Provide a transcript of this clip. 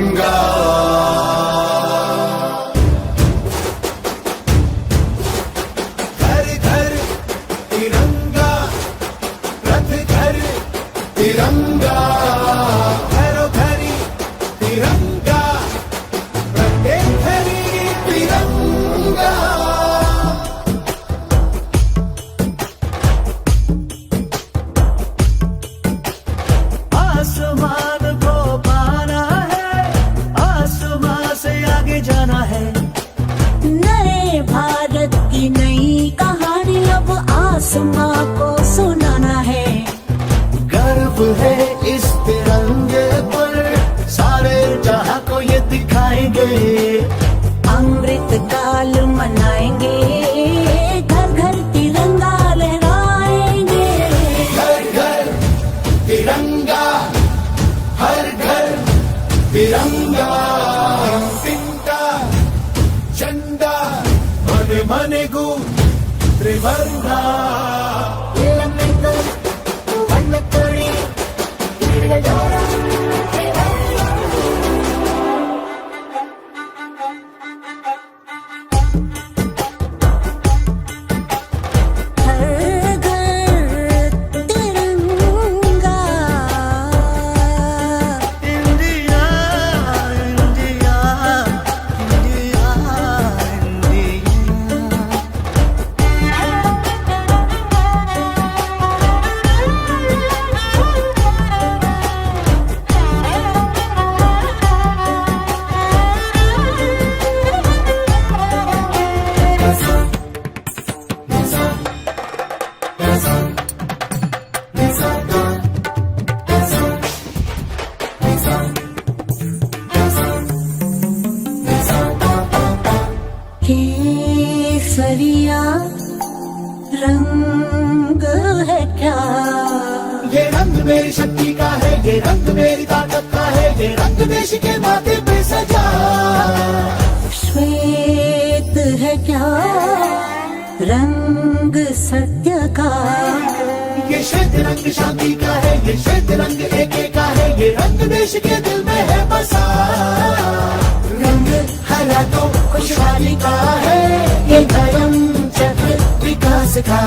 तिरंगा। घर घर तिरंगा, रथ घर तिरंगा, घरों घरी तिरंगा, प्रत्येक घरी तिरंगा। आसमान को पाना है, आसमान से आगे जाना है। नए भारत की नई कहानी अब आसमां को सुनाना है। गर्व है इस तिरंगे पर, सारे जहां को ये दिखाएंगे। अमृत काल मनाएंगे, घर घर तिरंगा लहराएंगे। घर घर तिरंगा, हर घर तिरंगा, तिंका झंडा मन मन गु त्रिवर्णा। हर घर तिरंगा, इंडिया इंडिया इंडिया इंडिया। केसरिया रंग है क्या? ये रंग मेरी शक्ति का है, ये रंग मेरी ताकत का है, ये रंग देश के माथे पे सजा। श्वेत है क्या रंग सत्य का? ये श्वेत रंग शांति का है, ये श्वेत रंग एके का है, ये रंग देश के दिल में है बसा। रंग हरा तो खुशहाली का है, ये धर्म चक्र विकास का।